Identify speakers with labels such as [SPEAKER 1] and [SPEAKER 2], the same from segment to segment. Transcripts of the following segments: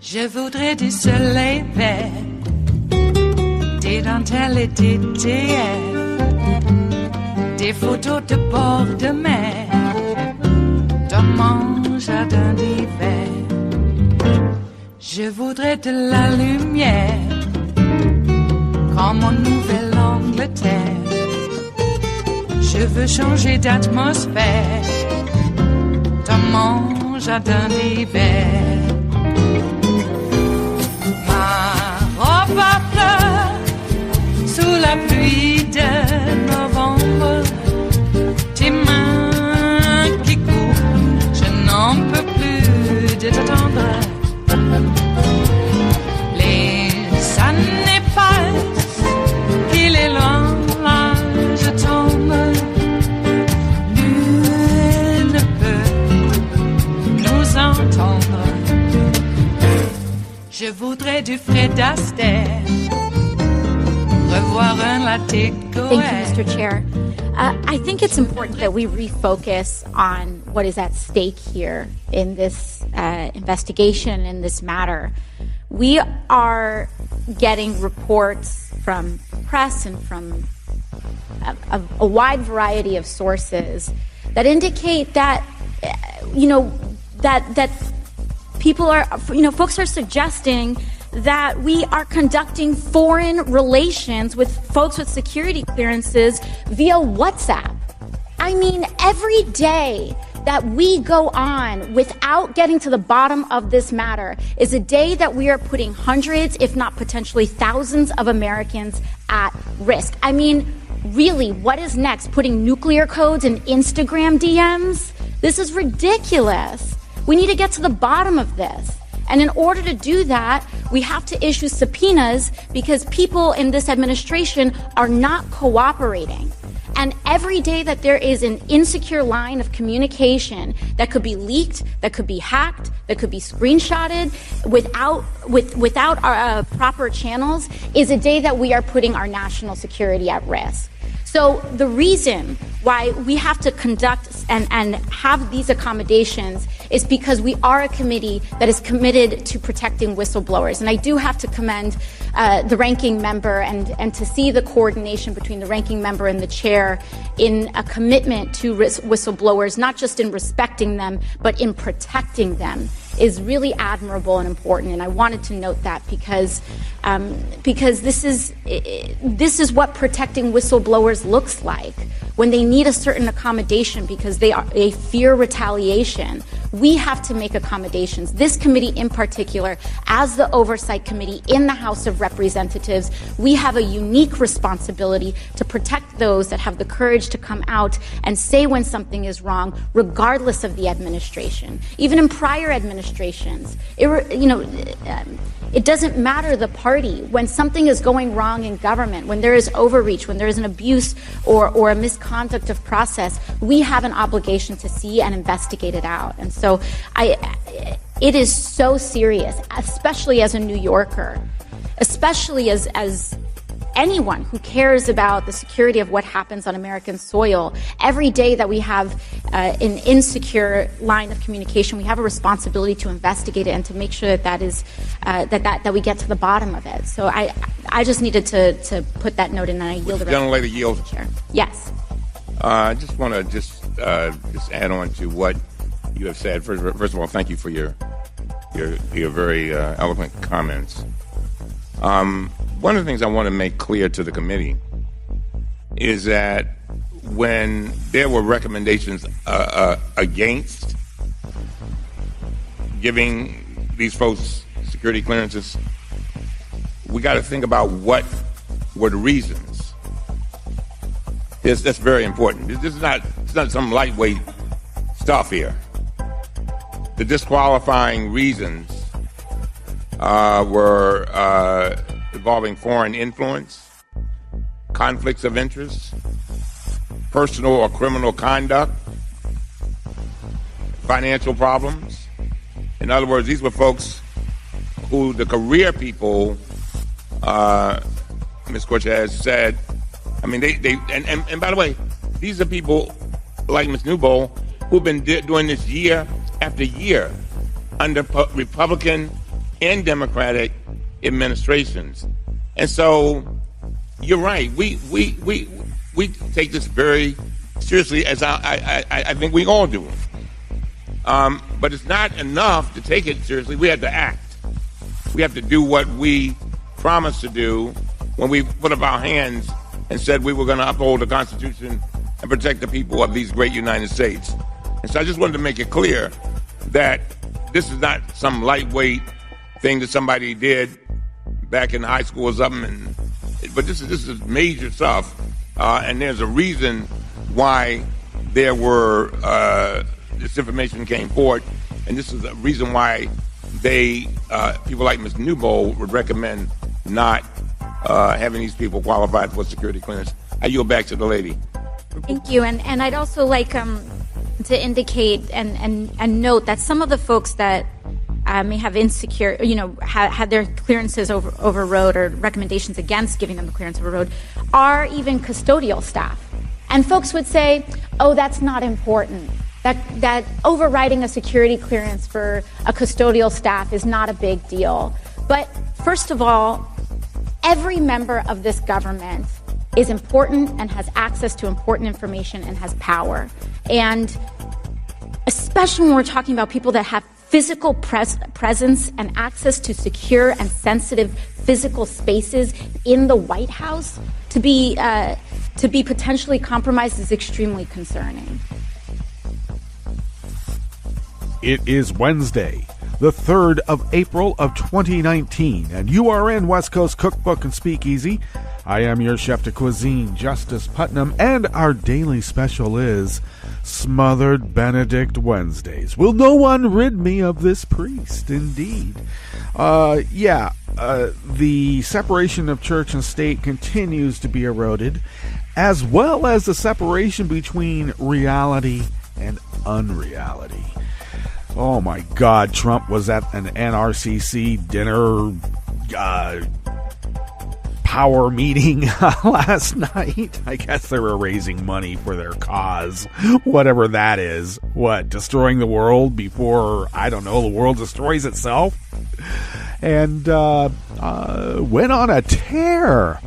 [SPEAKER 1] Je voudrais du soleil vert, des dentelles et des théières, des photos de bord de mer, dans mon jardin d'hiver. Je voudrais de la lumière, comme en Nouvelle-Angleterre. Je veux changer d'atmosphère, dans mon jardin d'hiver. Ma fleur sous la pluie de novembre, tes mains qui courent, je n'en peux plus de t'attendre. Les années passent, qu'il est loin, là je tombe. Nul ne peut nous entendre. Je voudrais du Fred Astaire, revoir un latte Goët.
[SPEAKER 2] Thank you, Mr. Chair. I think it's important that we refocus on what is at stake here in this investigation, in this matter. We are getting reports from press and from a wide variety of sources that indicate that, that people are, folks are suggesting that we are conducting foreign relations with folks with security clearances via WhatsApp. I mean, every day that we go on without getting to the bottom of this matter is a day that we are putting hundreds, if not potentially thousands of Americans at risk. I mean, really, what is next? Putting nuclear codes in Instagram DMs? This is ridiculous. We need to get to the bottom of this. And in order to do that, we have to issue subpoenas because people in this administration are not cooperating. And every day that there is an insecure line of communication that could be leaked, that could be hacked, that could be screenshotted without our proper channels is a day that we are putting our national security at risk. So the reason why we have to conduct and have these accommodations is because we are a committee that is committed to protecting whistleblowers. And I do have to commend the ranking member and to see the coordination between the ranking member and the chair in a commitment to whistleblowers, not just in respecting them, but in protecting them, is really admirable and important. And I wanted to note that because this is what protecting whistleblowers looks like. When they need a certain accommodation because they fear retaliation, we have to make accommodations. This committee in particular, as the Oversight Committee in the House of Representatives, we have a unique responsibility to protect those that have the courage to come out and say when something is wrong, regardless of the administration. Even in prior administrations, it doesn't matter the party. When something is going wrong in government, when there is overreach, when there is an abuse or a misconduct of process, we have an obligation to see and investigate it out. And so it is so serious, especially as a New Yorker, especially as anyone who cares about the security of what happens on American soil. Every day that we have an insecure line of communication, we have a responsibility to investigate it and to make sure that we get to the bottom of it. So I just needed to put that note in, and I yield the rest.
[SPEAKER 3] General Lady yield.
[SPEAKER 2] Chair. Yes.
[SPEAKER 3] I just want to just add on to what you have said. First of all, thank you for your very eloquent comments. One of the things I want to make clear to the committee is that when there were recommendations against giving these folks security clearances, we got to think about what were the reasons. That's very important. It's not some lightweight stuff here. The disqualifying reasons were involving foreign influence, conflicts of interest, personal or criminal conduct, financial problems. In other words, these were folks who the career people, Ms. Cortez said, I mean, and by the way, these are people like Ms. Newbold who've been doing this year after year under Republican and Democratic administrations. And so you're right. We take this very seriously, as I think we all do. But it's not enough to take it seriously. We have to act. We have to do what we promised to do when we put up our hands and said we were going to uphold the Constitution and protect the people of these great United States. And so I just wanted to make it clear that this is not some lightweight thing that somebody did back in high school or something. But this is major stuff, and there's a reason why there were this information came forward, and this is a reason why they people like Ms. Newbold would recommend not having these people qualified for security clearance. I yield back to the lady.
[SPEAKER 2] Thank you, and I'd also like to indicate and note that some of the folks that may have insecure, had their clearances overrode or recommendations against giving them the clearance overrode are even custodial staff. And folks would say, oh, that's not important. That overriding a security clearance for a custodial staff is not a big deal. But first of all, every member of this government is important and has access to important information and has power. And especially when we're talking about people that have physical presence and access to secure and sensitive physical spaces in the White House, to be potentially compromised is extremely concerning.
[SPEAKER 4] It is Wednesday, the 3rd of April of 2019, and you are in West Coast Cookbook and Speakeasy. I am your chef de cuisine, Justice Putnam, and our daily special is Smothered Benedict Wednesdays. Will no one rid me of this priest? Indeed. The separation of church and state continues to be eroded, as well as the separation between reality and unreality. Oh my God, Trump was at an NRCC dinner power meeting last night. I guess they were raising money for their cause, whatever that is. What, destroying the world before, I don't know, the world destroys itself? And went on a tear.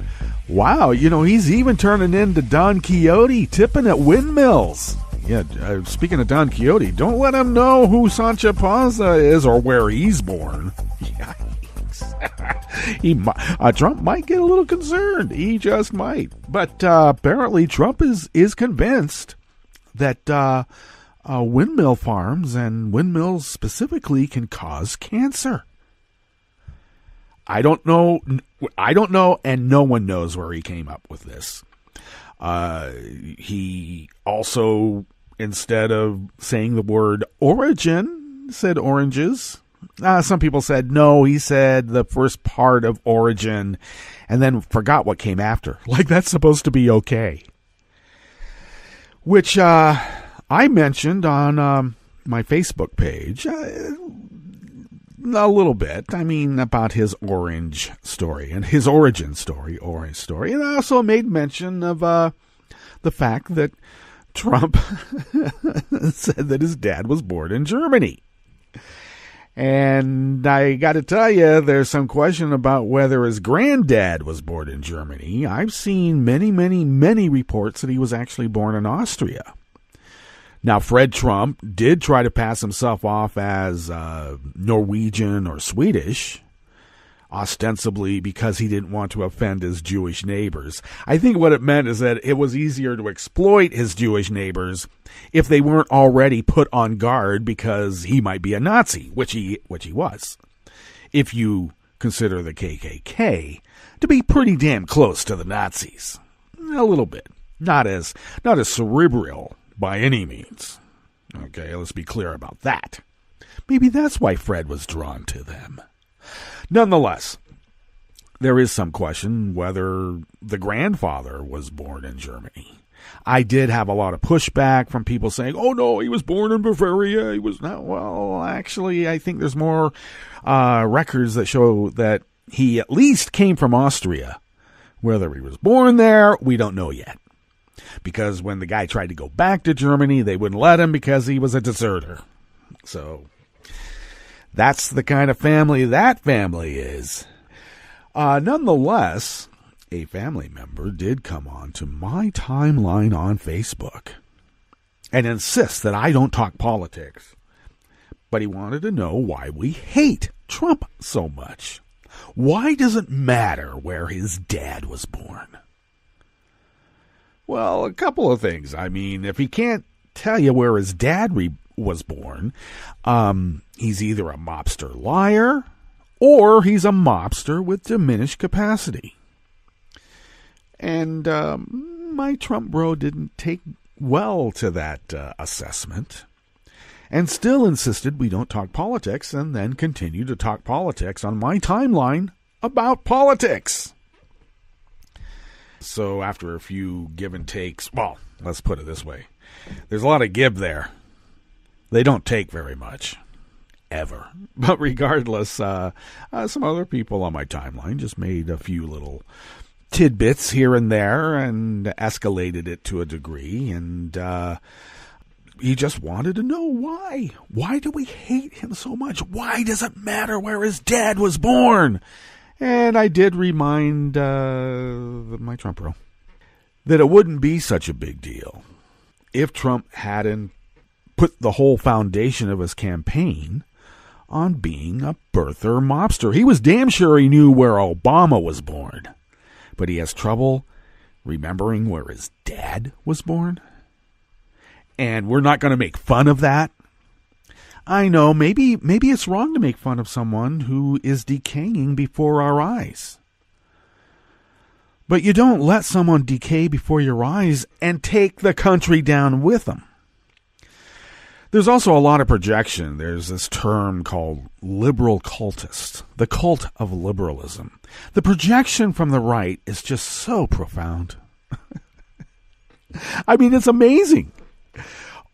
[SPEAKER 4] Wow, he's even turning into Don Quixote, tipping at windmills. Yeah, speaking of Don Quixote, don't let him know who Sancho Panza is or where he's born. Yikes. Trump might get a little concerned. He just might. But apparently Trump is convinced that windmill farms and windmills specifically can cause cancer. I don't know, and no one knows where he came up with this. He also, instead of saying the word origin, said oranges. Some people said no, he said the first part of origin and then forgot what came after. Like that's supposed to be okay. Which I mentioned on my Facebook page a little bit. I mean, about his orange story and his origin story, orange story. And I also made mention of the fact that Trump said that his dad was born in Germany. And I got to tell you, there's some question about whether his granddad was born in Germany. I've seen many, many, many reports that he was actually born in Austria. Now, Fred Trump did try to pass himself off as Norwegian or Swedish, ostensibly because he didn't want to offend his Jewish neighbors. I think what it meant is that it was easier to exploit his Jewish neighbors if they weren't already put on guard because he might be a Nazi, which he was. If you consider the KKK to be pretty damn close to the Nazis. A little bit. Not as cerebral by any means. Okay, let's be clear about that. Maybe that's why Fred was drawn to them. Nonetheless, there is some question whether the grandfather was born in Germany. I did have a lot of pushback from people saying, oh, no, he was born in Bavaria. He was not. Well, actually, I think there's more records that show that he at least came from Austria. Whether he was born there, we don't know yet. Because when the guy tried to go back to Germany, they wouldn't let him because he was a deserter. So that's the kind of family that family is. Nonetheless, a family member did come on to my timeline on Facebook and insist that I don't talk politics. But he wanted to know why we hate Trump so much. Why does it matter where his dad was born? Well, a couple of things. I mean, if he can't tell you where his dad was born, he's either a mobster liar or he's a mobster with diminished capacity. And my Trump bro didn't take well to that assessment and still insisted we don't talk politics and then continue to talk politics on my timeline about politics. So after a few give and takes, well, let's put it this way. There's a lot of give there. They don't take very much. Ever. But regardless, some other people on my timeline just made a few little tidbits here and there and escalated it to a degree. And he just wanted to know why. Why do we hate him so much? Why does it matter where his dad was born? And I did remind my Trump bro that it wouldn't be such a big deal if Trump hadn't put the whole foundation of his campaign on being a birther mobster. He was damn sure he knew where Obama was born, but he has trouble remembering where his dad was born. And we're not going to make fun of that. I know, maybe it's wrong to make fun of someone who is decaying before our eyes. But you don't let someone decay before your eyes and take the country down with them. There's also a lot of projection. There's this term called liberal cultist, the cult of liberalism. The projection from the right is just so profound. I mean, it's amazing.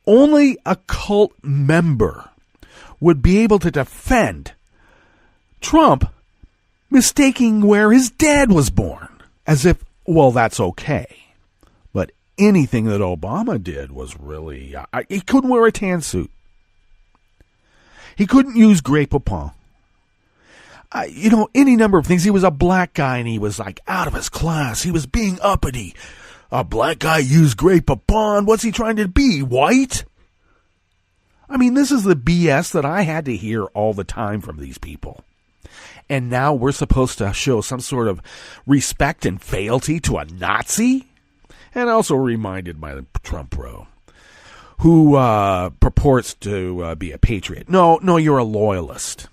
[SPEAKER 4] Only a cult member would be able to defend Trump mistaking where his dad was born, as if, well, that's okay. But anything that Obama did was really... he couldn't wear a tan suit. He couldn't use Grey Poupon. Any number of things. He was a black guy and he was like out of his class. He was being uppity. A black guy used Grey Poupon. What's he trying to be? White? I mean, this is the BS that I had to hear all the time from these people. And now we're supposed to show some sort of respect and fealty to a Nazi? And also reminded my Trump bro, who purports to be a patriot. No, you're a loyalist.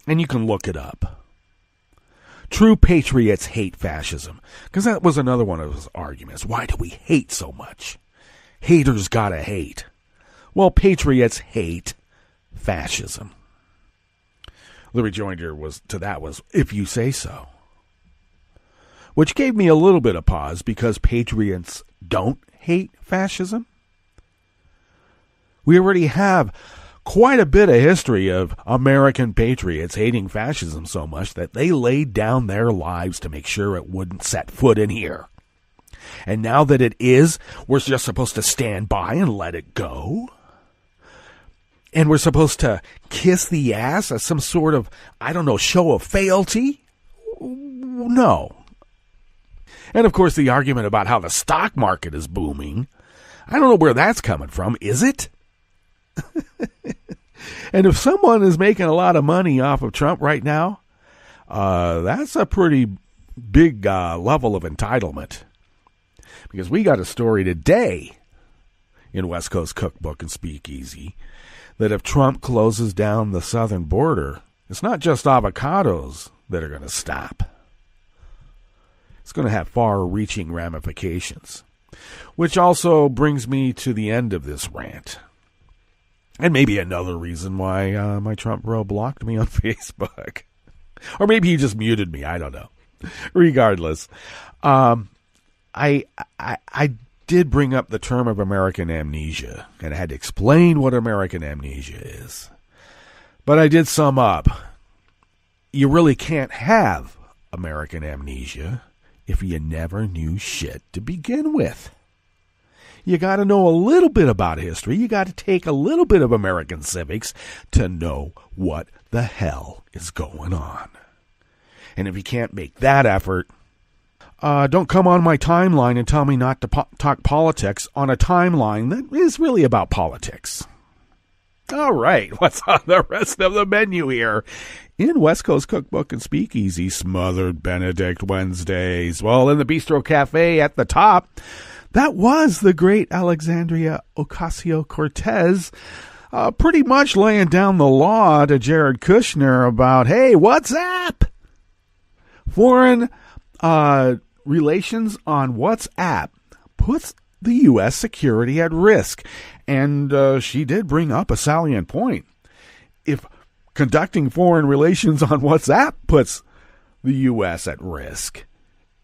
[SPEAKER 4] And you can look it up. True patriots hate fascism. Because that was another one of his arguments. Why do we hate so much? Haters gotta hate. Well, patriots hate fascism. The rejoinder was if you say so. Which gave me a little bit of pause because patriots don't hate fascism. We already have quite a bit of history of American patriots hating fascism so much that they laid down their lives to make sure it wouldn't set foot in here. And now that it is, we're just supposed to stand by and let it go? And we're supposed to kiss the ass as some sort of, show of fealty? No. And of course the argument about how the stock market is booming, I don't know where that's coming from, is it? And if someone is making a lot of money off of Trump right now, that's a pretty big level of entitlement. Because we got a story today in West Coast Cookbook and Speakeasy that if Trump closes down the southern border, it's not just avocados that are going to stop. It's going to have far-reaching ramifications. Which also brings me to the end of this rant. And maybe another reason why my Trump bro blocked me on Facebook. Or maybe he just muted me. I don't know. Regardless, I did bring up the term of American amnesia, and I had to explain what American amnesia is. But I did sum up. You really can't have American amnesia if you never knew shit to begin with. You got to know a little bit about history. You got to take a little bit of American civics to know what the hell is going on. And if you can't make that effort, don't come on my timeline and tell me not to talk politics on a timeline that is really about politics. All right, what's on the rest of the menu here? In West Coast Cookbook and Speakeasy, Smothered Benedict Wednesdays. Well, in the Bistro Cafe at the top, that was the great Alexandria Ocasio-Cortez pretty much laying down the law to Jared Kushner about, hey, what's up? Foreign relations on WhatsApp puts the U.S. security at risk. And she did bring up a salient point. If conducting foreign relations on WhatsApp puts the U.S. at risk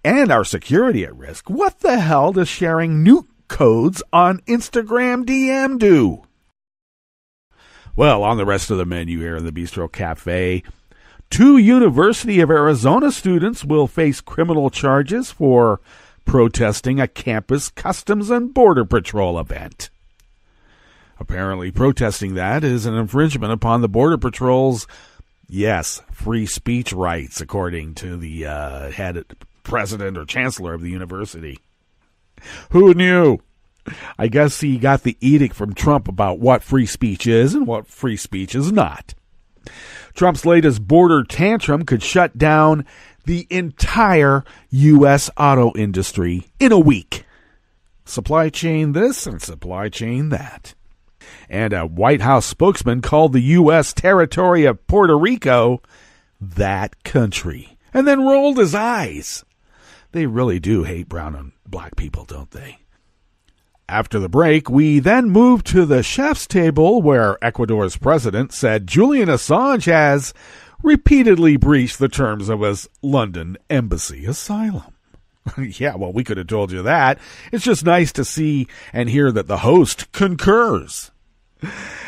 [SPEAKER 4] and our security at risk, what the hell does sharing nuke codes on Instagram DM do? Well, on the rest of the menu here in the Bistro Cafe, 2 University of Arizona students will face criminal charges for protesting a campus Customs and Border Patrol event. Apparently, protesting that is an infringement upon the Border Patrol's, yes, free speech rights, according to the head president or chancellor of the university. Who knew? I guess he got the edict from Trump about what free speech is and what free speech is not. Trump's latest border tantrum could shut down the entire U.S. auto industry in a week. Supply chain this and supply chain that. And a White House spokesman called the U.S. territory of Puerto Rico that country, and then rolled his eyes. They really do hate brown and black people, don't they? After the break, we then move to the chef's table where Ecuador's president said Julian Assange has repeatedly breached the terms of his London embassy asylum. Yeah, well, we could have told you that. It's just nice to see and hear that the host concurs.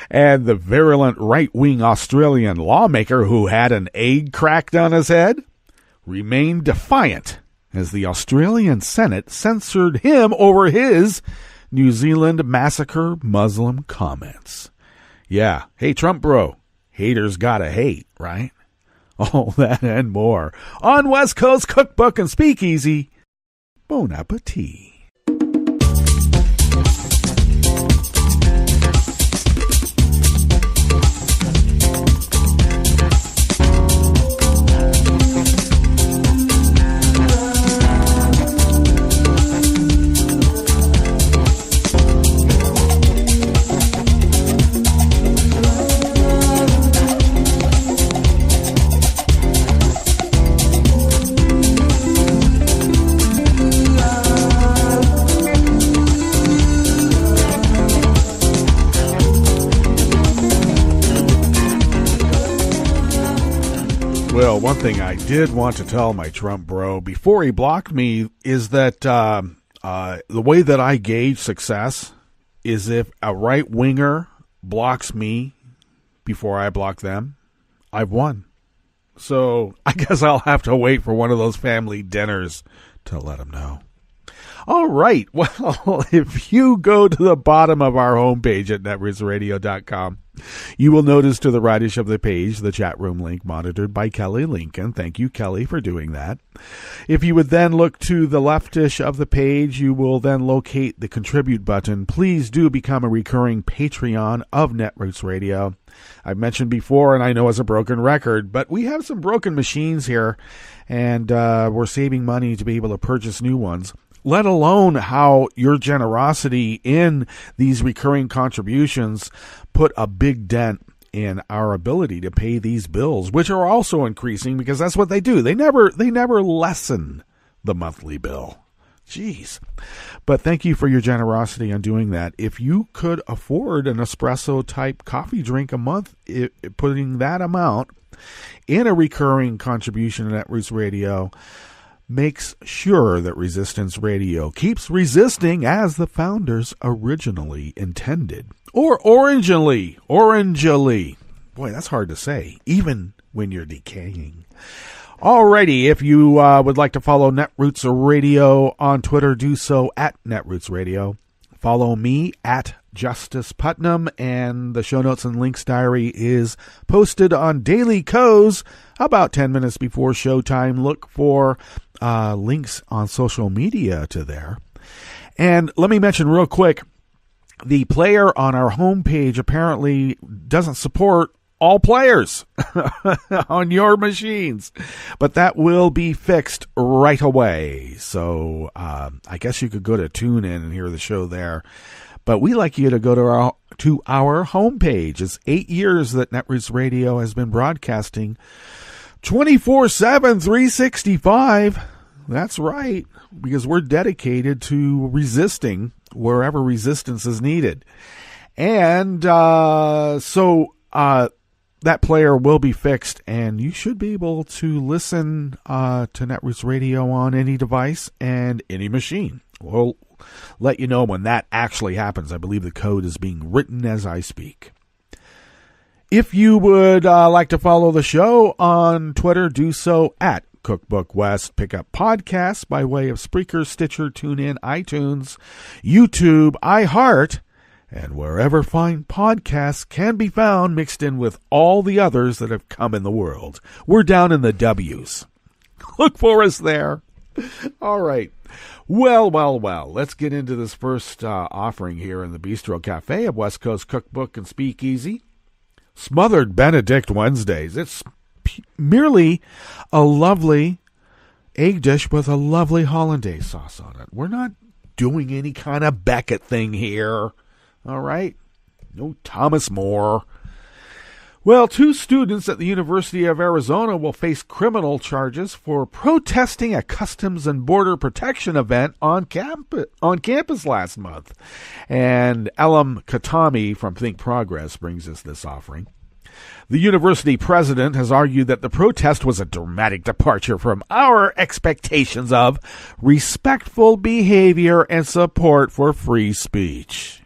[SPEAKER 4] And the virulent right-wing Australian lawmaker who had an egg cracked on his head remained defiant as the Australian Senate censored him over his New Zealand massacre Muslim comments. Yeah, hey, Trump bro, haters gotta hate, right? All that and more on West Coast Cookbook and Speakeasy. Bon appetit. Well, one thing I did want to tell my Trump bro before he blocked me is that the way that I gauge success is if a right-winger blocks me before I block them, I've won. So I guess I'll have to wait for one of those family dinners to let him know. All right. Well, if you go to the bottom of our homepage at netrootsradio.com, you will notice to the rightish of the page the chat room link monitored by Kelly Lincoln. Thank you, Kelly, for doing that. If you would then look to the leftish of the page, you will then locate the contribute button. Please do become a recurring Patreon of Netroots Radio. I've mentioned before, and I know it's a broken record, but we have some broken machines here, and we're saving money to be able to purchase new ones. Let alone how your generosity in these recurring contributions put a big dent in our ability to pay these bills, which are also increasing because that's what they do. They never lessen the monthly bill. Jeez. But thank you for your generosity on doing that. If you could afford an espresso type coffee drink a month, putting that amount in a recurring contribution to Netroots Radio makes sure that Resistance Radio keeps resisting as the founders originally intended. Or orangely. Boy, that's hard to say, even when you're decaying. Alrighty, if you would like to follow Netroots Radio on Twitter, do so at Netroots Radio. Follow me at Justice Putnam, and the show notes and links diary is posted on Daily Co's about 10 minutes before showtime. Look for links on social media to there. And let me mention real quick, the player on our homepage apparently doesn't support all players on your machines, but that will be fixed right away. So I guess you could go to TuneIn and hear the show there, but we like you to go to our homepage. It's 8 years that Netroots Radio has been broadcasting 24/7, 365. That's right, because we're dedicated to resisting wherever resistance is needed. And that player will be fixed, and you should be able to listen to Netroots Radio on any device and any machine. We'll let you know when that actually happens. I believe the code is being written as I speak. If you would like to follow the show on Twitter, do so at Cookbook West. Pick up podcasts by way of Spreaker, Stitcher, TuneIn, iTunes, YouTube, iHeart, and wherever fine podcasts can be found, mixed in with all the others that have come in the world. We're down in the W's. Look for us there. All right. Well. Let's get into this first offering here in the Bistro Cafe of West Coast Cookbook and Speakeasy. Smothered Benedict Wednesdays. It's merely a lovely egg dish with a lovely hollandaise sauce on it. We're not doing any kind of Beckett thing here. All right. No Thomas More. Well, 2 students at the University of Arizona will face criminal charges for protesting a Customs and Border Protection event on campus last month. And Elam Katami from Think Progress brings us this offering. The university president has argued that the protest was a dramatic departure from our expectations of respectful behavior and support for free speech.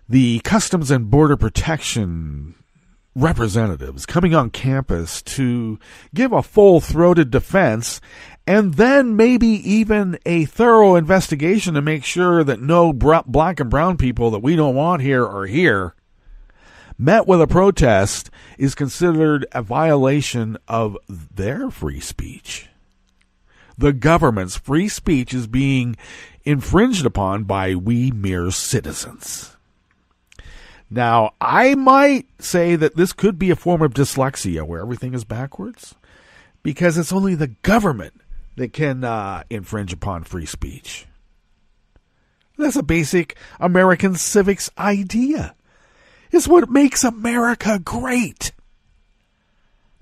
[SPEAKER 4] The Customs and Border Protection representatives coming on campus to give a full-throated defense and then maybe even a thorough investigation to make sure that no black and brown people that we don't want here are here, met with a protest, is considered a violation of their free speech. The government's free speech is being infringed upon by we mere citizens. Now, I might say that this could be a form of dyslexia where everything is backwards, because it's only the government that can infringe upon free speech. That's a basic American civics idea. It's what makes America great.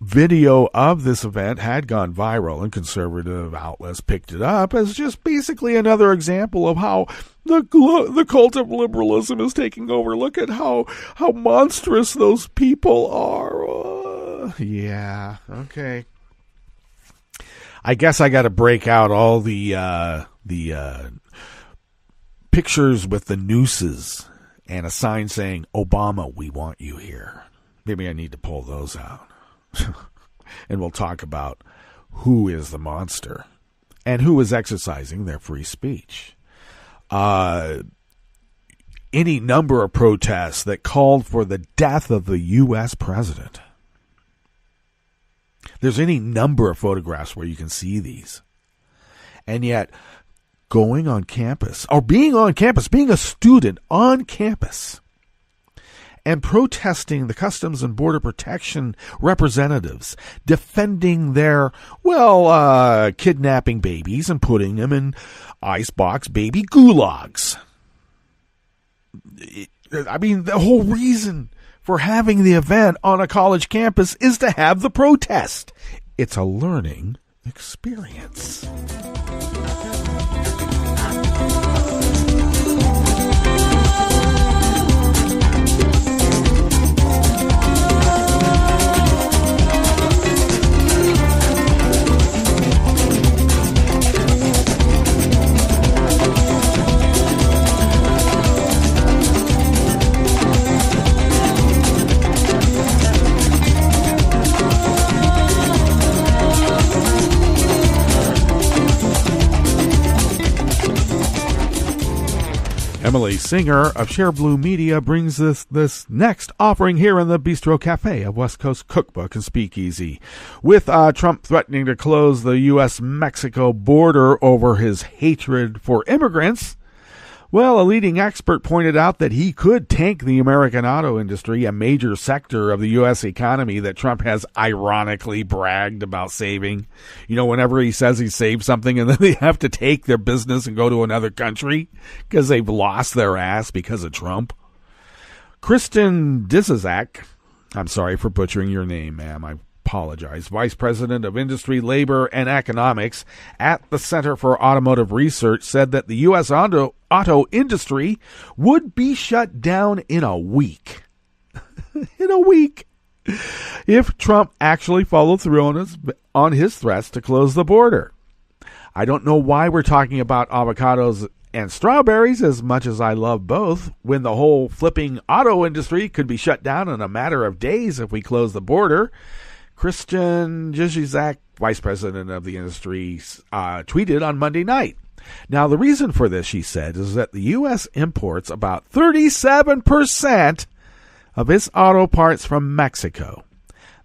[SPEAKER 4] Video of this event had gone viral, and conservative outlets picked it up as just basically another example of how the cult of liberalism is taking over. Look at how monstrous those people are. Yeah, okay. I guess I got to break out all the pictures with the nooses and a sign saying, "Obama, we want you here." Maybe I need to pull those out. And we'll talk about who is the monster and who is exercising their free speech. Any number of protests that called for the death of the U.S. president. There's any number of photographs where you can see these. And yet, going on campus, or being on campus, being a student on campus, and protesting the Customs and Border Protection representatives, defending their, kidnapping babies and putting them in icebox baby gulags. I mean, the whole reason for having the event on a college campus is to have the protest. It's a learning experience. Emily Singer of Share Blue Media brings this next offering here in the Bistro Cafe of West Coast Cookbook and Speakeasy. With Trump threatening to close the U.S.-Mexico border over his hatred for immigrants, well, a leading expert pointed out that he could tank the American auto industry, a major sector of the U.S. economy that Trump has ironically bragged about saving. You know, whenever he says he saved something and then they have to take their business and go to another country because they've lost their ass because of Trump. Kristen Dizizak, I'm sorry for butchering your name, ma'am, I apologize, Vice President of Industry, Labor, and Economics at the Center for Automotive Research, said that the U.S. auto industry would be shut down in a week. In a week. If Trump actually followed through on his threats to close the border. I don't know why we're talking about avocados and strawberries as much as I love both, when the whole flipping auto industry could be shut down in a matter of days if we close the border. Christian Zizak, Vice President of the industry, tweeted on Monday night. Now, the reason for this, she said, is that the U.S. imports about 37% of its auto parts from Mexico.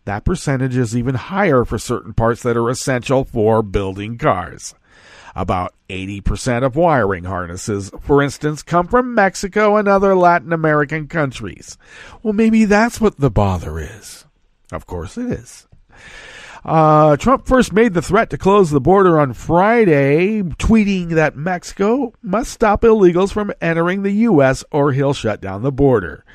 [SPEAKER 4] That percentage is even higher for certain parts that are essential for building cars. About 80% of wiring harnesses, for instance, come from Mexico and other Latin American countries. Well, maybe that's what the bother is. Of course it is. Trump first made the threat to close the border on Friday, tweeting that Mexico must stop illegals from entering the U.S. or he'll shut down the border.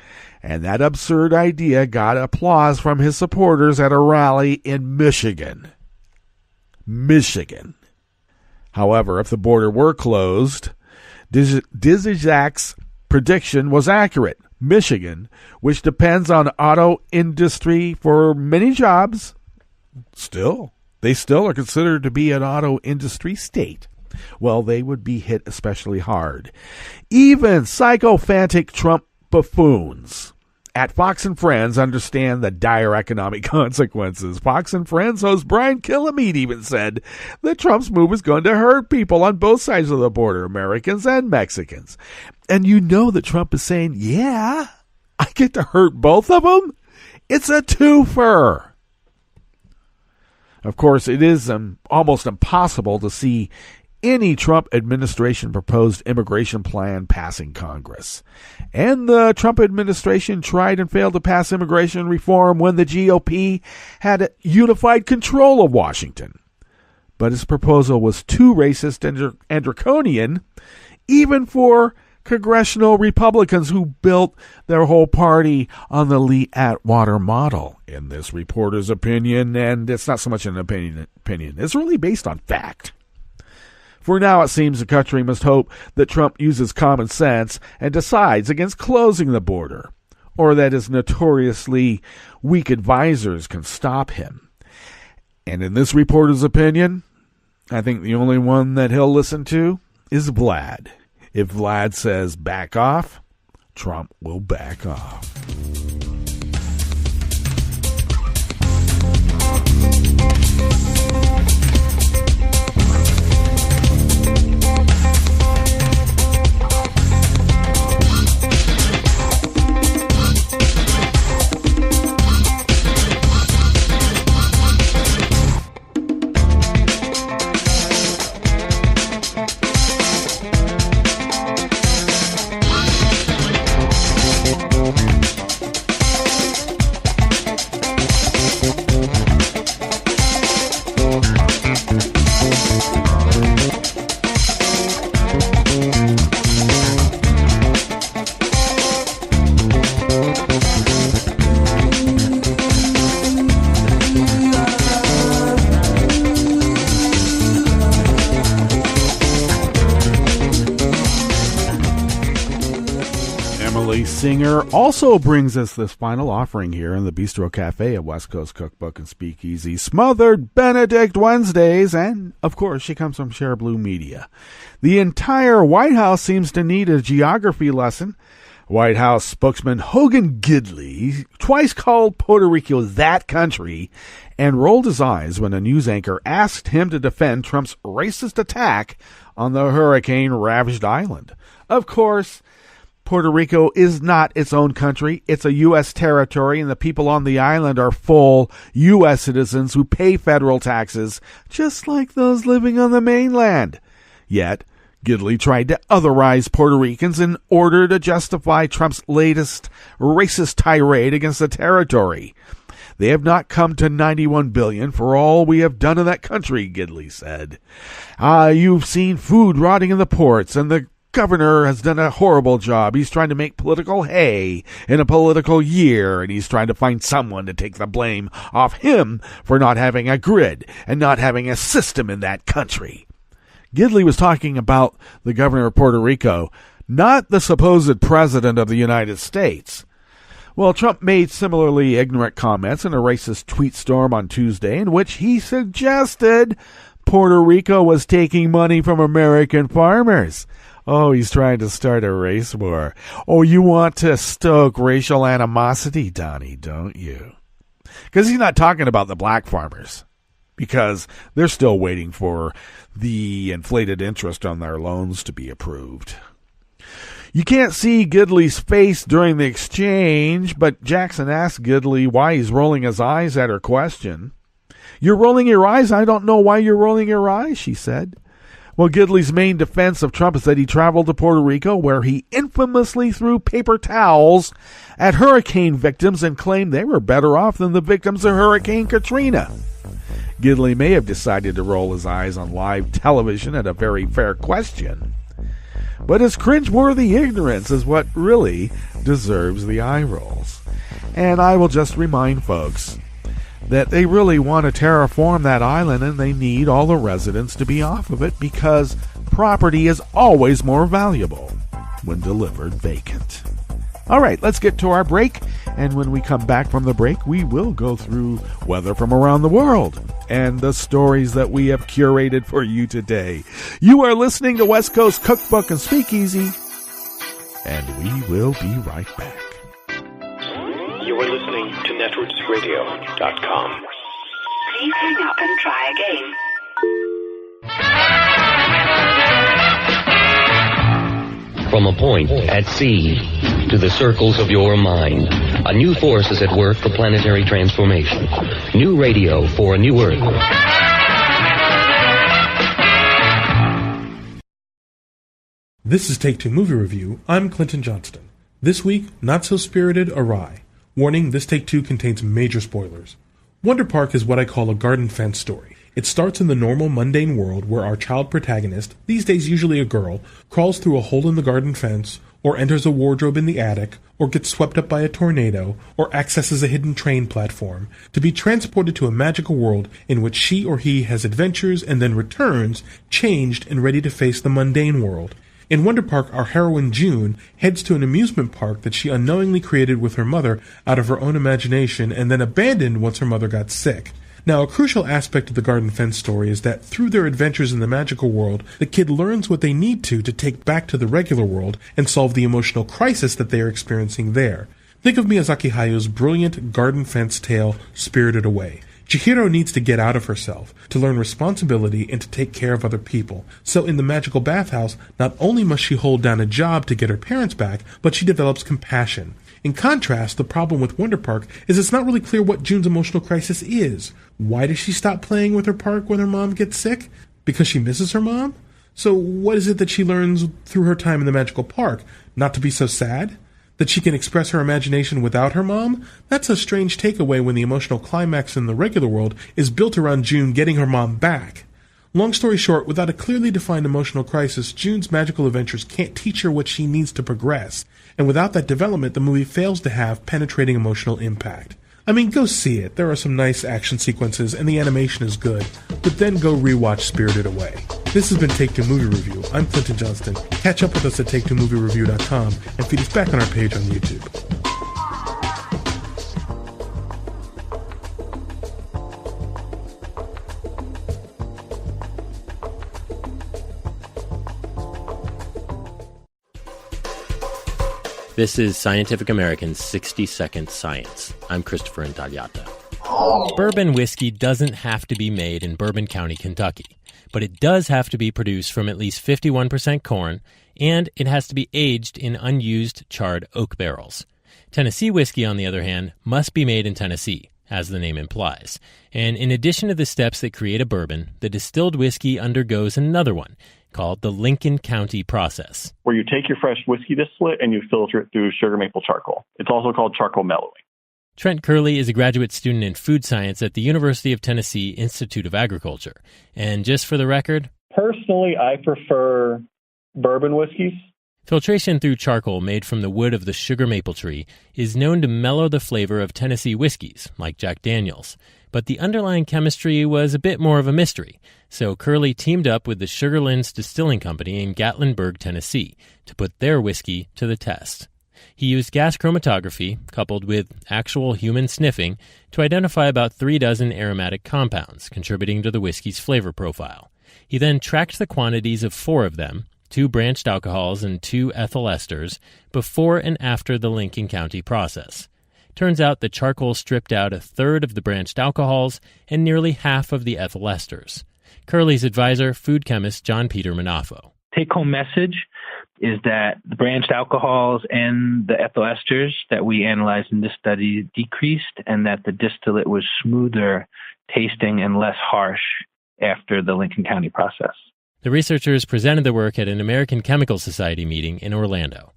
[SPEAKER 4] And that absurd idea got applause from his supporters at a rally in Michigan. However, if the border were closed, Dizizak's prediction was accurate. Michigan, which depends on auto industry for many jobs, they still are considered to be an auto industry state. Well, they would be hit especially hard. Even sycophantic Trump buffoons at Fox and Friends understand the dire economic consequences. Fox and Friends host Brian Kilmeade even said that Trump's move is going to hurt people on both sides of the border, Americans and Mexicans. And you know that Trump is saying, yeah, I get to hurt both of them? It's a twofer. Of course, it is almost impossible to see any Trump administration proposed immigration plan passing Congress. And the Trump administration tried and failed to pass immigration reform when the GOP had unified control of Washington. But his proposal was too racist and draconian, even for congressional Republicans who built their whole party on the Lee Atwater model, in this reporter's opinion, and it's not so much an opinion. It's really based on fact. For now, it seems the country must hope that Trump uses common sense and decides against closing the border, or that his notoriously weak advisors can stop him. And in this reporter's opinion, I think the only one that he'll listen to is Vlad. If Vlad says back off, Trump will back off. Singer also brings us this final offering here in the Bistro Cafe at West Coast Cookbook and Speakeasy. Smothered Benedict Wednesdays, and of course she comes from Share Blue Media. The entire White House seems to need a geography lesson White House spokesman Hogan Gidley twice called Puerto Rico that country and rolled his eyes when a news anchor asked him to defend Trump's racist attack on the hurricane-ravaged island. Of course, Puerto Rico is not its own country. It's a U.S. territory, and the people on the island are full U.S. citizens who pay federal taxes, just like those living on the mainland. Yet, Gidley tried to otherize Puerto Ricans in order to justify Trump's latest racist tirade against the territory. They have not come to $91 billion for all we have done in that country, Gidley said. You've seen food rotting in the ports, and the governor has done a horrible job. He's trying to make political hay in a political year, and he's trying to find someone to take the blame off him for not having a grid and not having a system in that country. Gidley was talking about the governor of Puerto Rico, not the supposed president of the United States. Well, Trump made similarly ignorant comments in a racist tweet storm on Tuesday in which he suggested Puerto Rico was taking money from American farmers. Oh, he's trying to start a race war. Oh, you want to stoke racial animosity, Donnie, don't you? Because he's not talking about the black farmers, because they're still waiting for the inflated interest on their loans to be approved. You can't see Gidley's face during the exchange, but Jackson asked Gidley why he's rolling his eyes at her question. You're rolling your eyes? I don't know why you're rolling your eyes, she said. Well, Gidley's main defense of Trump is that he traveled to Puerto Rico, where he infamously threw paper towels at hurricane victims and claimed they were better off than the victims of Hurricane Katrina. Gidley may have decided to roll his eyes on live television at a very fair question, but his cringeworthy ignorance is what really deserves the eye rolls. And I will just remind folks that they really want to terraform that island, and they need all the residents to be off of it, because property is always more valuable when delivered vacant. All right, let's get to our break, and when we come back from the break, we will go through weather from around the world and the stories that we have curated for you today. You are listening to West Coast Cookbook and Speakeasy, and we will be right back.
[SPEAKER 5] You are listening to netrootsradio.com.
[SPEAKER 6] Please hang up and try again.
[SPEAKER 7] From a point at sea to the circles of your mind, a new force is at work for planetary transformation. New radio for a new Earth.
[SPEAKER 8] This is Take Two Movie Review. I'm Clinton Johnston. This week, Not So Spirited Awry. Warning, this Take Two contains major spoilers. Wonder Park is what I call a garden fence story. It starts in the normal, mundane world where our child protagonist, these days usually a girl, crawls through a hole in the garden fence, or enters a wardrobe in the attic, or gets swept up by a tornado, or accesses a hidden train platform, to be transported to a magical world in which she or he has adventures and then returns, changed and ready to face the mundane world. In Wonder Park, our heroine June heads to an amusement park that she unknowingly created with her mother out of her own imagination and then abandoned once her mother got sick. Now, a crucial aspect of the garden fence story is that through their adventures in the magical world, the kid learns what they need to take back to the regular world and solve the emotional crisis that they are experiencing there. Think of Miyazaki Hayau's brilliant garden fence tale, Spirited Away. Chihiro needs to get out of herself, to learn responsibility and to take care of other people. So in the magical bathhouse, not only must she hold down a job to get her parents back, but she develops compassion. In contrast, the problem with Wonder Park is it's not really clear what June's emotional crisis is. Why does she stop playing with her park when her mom gets sick? Because she misses her mom? So what is it that she learns through her time in the magical park? Not to be so sad? That she can express her imagination without her mom? That's a strange takeaway when the emotional climax in the regular world is built around June getting her mom back. Long story short, without a clearly defined emotional crisis, June's magical adventures can't teach her what she needs to progress. And without that development, the movie fails to have penetrating emotional impact. I mean, go see it. There are some nice action sequences, and the animation is good. But then go rewatch Spirited Away. This has been Take Two Movie Review. I'm Clinton Johnston. Catch up with us at TakeTwoMovieReview.com and feed us back on our page on YouTube.
[SPEAKER 9] This is Scientific American's 60-Second Science. I'm Christopher Intagliata. Bourbon whiskey doesn't have to be made in Bourbon County, Kentucky, but it does have to be produced from at least 51% corn, and it has to be aged in unused charred oak barrels. Tennessee whiskey, on the other hand, must be made in Tennessee, as the name implies. And in addition to the steps that create a bourbon, the distilled whiskey undergoes another one, called the Lincoln County process,
[SPEAKER 10] where you take your fresh whiskey distillate and you filter it through sugar maple charcoal. It's also called charcoal mellowing.
[SPEAKER 9] Trent Curley is a graduate student in food science at the University of Tennessee Institute of Agriculture. And just for the record,
[SPEAKER 10] personally, I prefer bourbon whiskeys.
[SPEAKER 9] Filtration through charcoal made from the wood of the sugar maple tree is known to mellow the flavor of Tennessee whiskeys, like Jack Daniel's. But the underlying chemistry was a bit more of a mystery, so Curley teamed up with the Sugarlands Distilling Company in Gatlinburg, Tennessee, to put their whiskey to the test. He used gas chromatography, coupled with actual human sniffing, to identify about 36 aromatic compounds contributing to the whiskey's flavor profile. He then tracked the quantities of 4 of them, 2 branched alcohols and 2 ethyl esters, before and after the Lincoln County process. Turns out the charcoal stripped out a third of the branched alcohols and nearly half of the ethyl esters. Curley's advisor, food chemist John Peter Manafo.
[SPEAKER 11] Take-home message is that the branched alcohols and the ethyl esters that we analyzed in this study decreased, and that the distillate was smoother tasting and less harsh after the Lincoln County process.
[SPEAKER 9] The researchers presented the work at an American Chemical Society meeting in Orlando.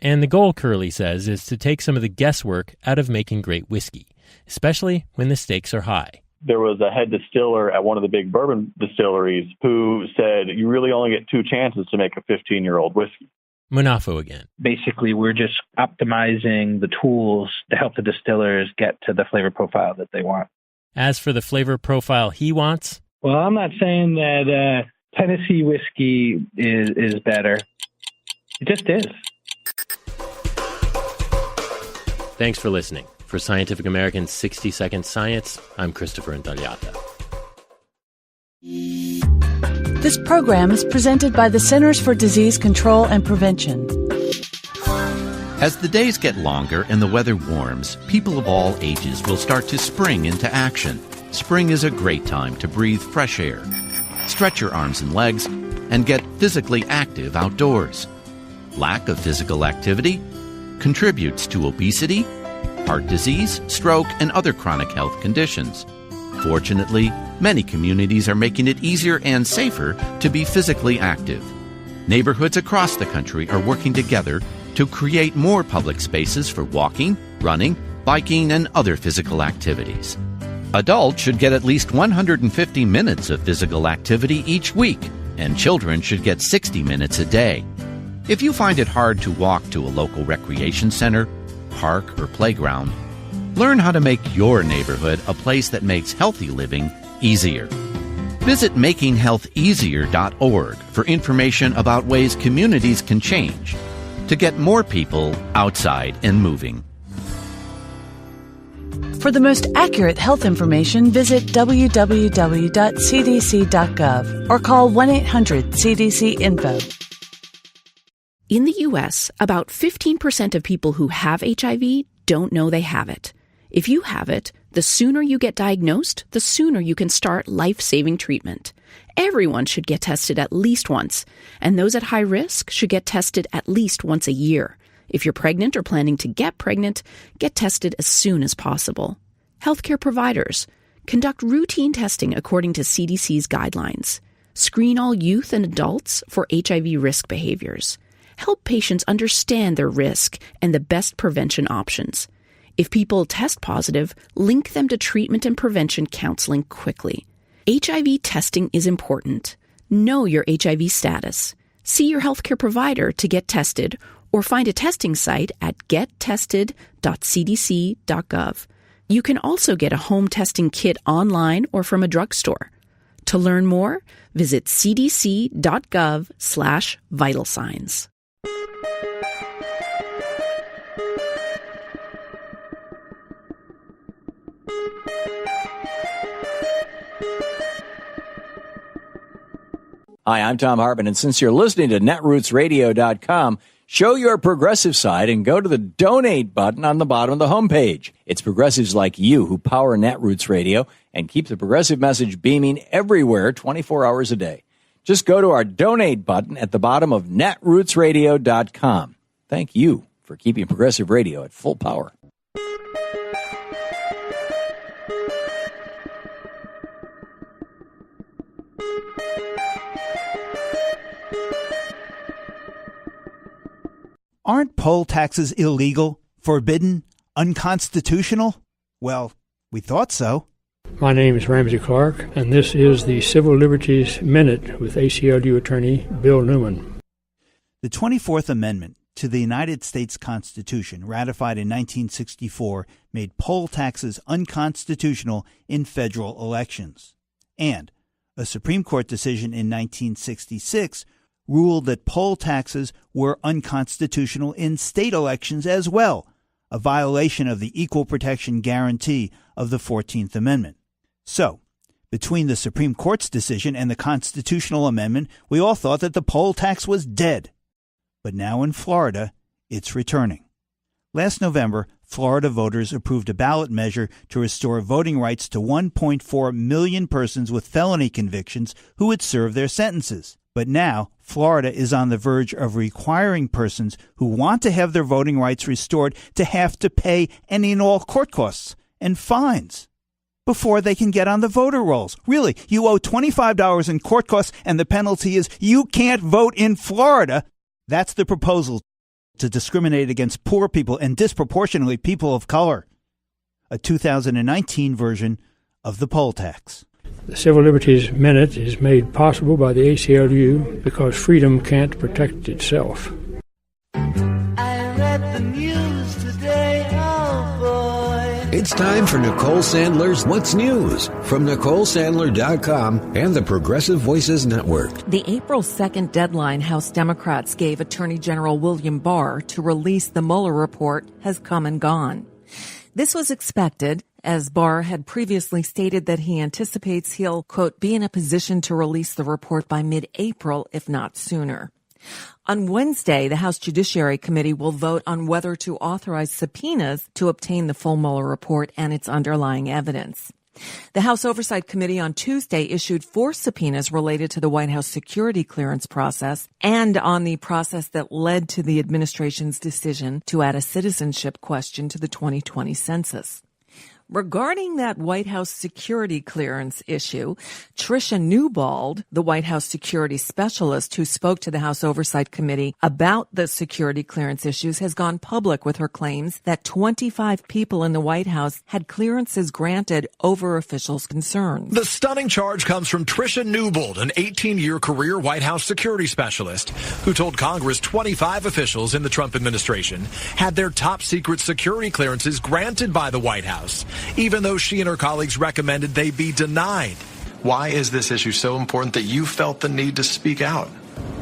[SPEAKER 9] And the goal, Curley says, is to take some of the guesswork out of making great whiskey, especially when the stakes are high.
[SPEAKER 10] There was a head distiller at one of the big bourbon distilleries who said you really only get 2 chances to make a 15-year-old whiskey.
[SPEAKER 9] Manafo again.
[SPEAKER 11] Basically, we're just optimizing the tools to help the distillers get to the flavor profile that they want.
[SPEAKER 9] As for the flavor profile he wants?
[SPEAKER 11] Well, I'm not saying that Tennessee whiskey is better. It just is.
[SPEAKER 9] Thanks for listening. For Scientific American's 60-Second Science, I'm Christopher Intagliata.
[SPEAKER 12] This program is presented by the Centers for Disease Control and Prevention.
[SPEAKER 13] As the days get longer and the weather warms, people of all ages will start to spring into action. Spring is a great time to breathe fresh air, stretch your arms and legs, and get physically active outdoors. Lack of physical activity contributes to obesity, heart disease, stroke, and other chronic health conditions. Fortunately, many communities are making it easier and safer to be physically active. Neighborhoods across the country are working together to create more public spaces for walking, running, biking, and other physical activities. Adults should get at least 150 minutes of physical activity each week, and children should get 60 minutes a day. If you find it hard to walk to a local recreation center, park, or playground, learn how to make your neighborhood a place that makes healthy living easier. Visit makinghealtheasier.org for information about ways communities can change to get more people outside and moving.
[SPEAKER 12] For the most accurate health information, visit www.cdc.gov or call 1-800-CDC-INFO.
[SPEAKER 14] In the U.S., about 15% of people who have HIV don't know they have it. If you have it, the sooner you get diagnosed, the sooner you can start life-saving treatment. Everyone should get tested at least once, and those at high risk should get tested at least once a year. If you're pregnant or planning to get pregnant, get tested as soon as possible. Healthcare providers, conduct routine testing according to CDC's guidelines. Screen all youth and adults for HIV risk behaviors. Help patients understand their risk and the best prevention options. If people test positive, link them to treatment and prevention counseling quickly. HIV testing is important. Know your HIV status. See your healthcare provider to get tested or find a testing site at gettested.cdc.gov. You can also get a home testing kit online or from a drugstore. To learn more, visit cdc.gov/vital signs.
[SPEAKER 15] Hi, I'm Tom Hartman, and since you're listening to netrootsradio.com, show your progressive side and go to the donate button on the bottom of the homepage. It's progressives like you who power Netroots Radio and keep the progressive message beaming everywhere 24 hours a day. Just go to our donate button at the bottom of netrootsradio.com. Thank you for keeping progressive radio at full power.
[SPEAKER 16] Aren't poll taxes illegal, forbidden, unconstitutional? Well, we thought so.
[SPEAKER 17] My name is Ramsey Clark, and this is the Civil Liberties Minute with ACLU attorney Bill Newman.
[SPEAKER 16] The 24th Amendment to the United States Constitution, ratified in 1964, made poll taxes unconstitutional in federal elections. And a Supreme Court decision in 1966 ruled that poll taxes were unconstitutional in state elections as well, a violation of the equal protection guarantee of the 14th Amendment. So, between the Supreme Court's decision and the constitutional amendment, we all thought that the poll tax was dead. But now in Florida, it's returning. Last November, Florida voters approved a ballot measure to restore voting rights to 1.4 million persons with felony convictions who would serve their sentences. But now, Florida is on the verge of requiring persons who want to have their voting rights restored to have to pay any and all court costs and fines before they can get on the voter rolls. Really, you owe $25 in court costs, and the penalty is you can't vote in Florida. That's the proposal to discriminate against poor people and disproportionately people of color. A 2019 version of the poll tax.
[SPEAKER 17] The Civil Liberties Minute is made possible by the ACLU because freedom can't protect itself.
[SPEAKER 18] I read the news today, oh boy.
[SPEAKER 19] It's time for Nicole Sandler's What's News from NicoleSandler.com and the Progressive Voices Network.
[SPEAKER 20] The April 2nd deadline House Democrats gave Attorney General William Barr to release the Mueller report has come and gone. This was expected, as Barr had previously stated that he anticipates he'll, quote, be in a position to release the report by mid-April, if not sooner. On Wednesday, the House Judiciary Committee will vote on whether to authorize subpoenas to obtain the full Mueller report and its underlying evidence. The House Oversight Committee on Tuesday issued 4 subpoenas related to the White House security clearance process and on the process that led to the administration's decision to add a citizenship question to the 2020 census. Regarding that White House security clearance issue, Tricia Newbold, the White House security specialist who spoke to the House Oversight Committee about the security clearance issues, has gone public with her claims that 25 people in the White House had clearances granted over officials' concerns.
[SPEAKER 21] The stunning charge comes from Tricia Newbold, an 18-year career White House security specialist, who told Congress 25 officials in the Trump administration had their top-secret security clearances granted by the White House, even though she and her colleagues recommended they be denied.
[SPEAKER 22] Why is this issue so important that you felt the need to speak out?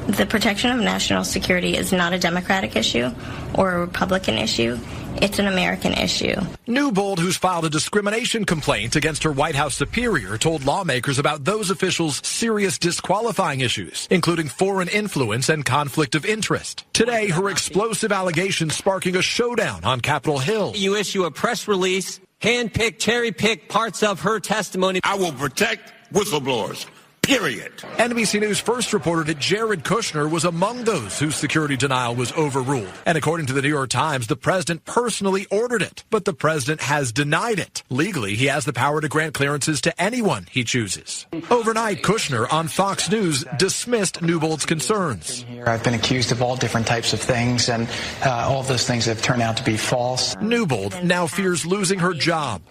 [SPEAKER 23] The protection of national security is not a Democratic issue or a Republican issue. It's an American issue.
[SPEAKER 21] Newbold, who's filed a discrimination complaint against her White House superior, told lawmakers about those officials' serious disqualifying issues, including foreign influence and conflict of interest. Today, her explosive allegations sparking a showdown on Capitol Hill.
[SPEAKER 24] You issue a press release, handpick, cherry-pick parts of her testimony.
[SPEAKER 25] I will protect whistleblowers. Period.
[SPEAKER 21] NBC News first reported that Jared Kushner was among those whose security denial was overruled. And according to the New York Times, the president personally ordered it. But the president has denied it. Legally, he has the power to grant clearances to anyone he chooses. Overnight, Kushner on Fox News dismissed Newbold's concerns.
[SPEAKER 26] I've been accused of all different types of things, and all of those things have turned out to be false.
[SPEAKER 21] Newbold now fears losing her job.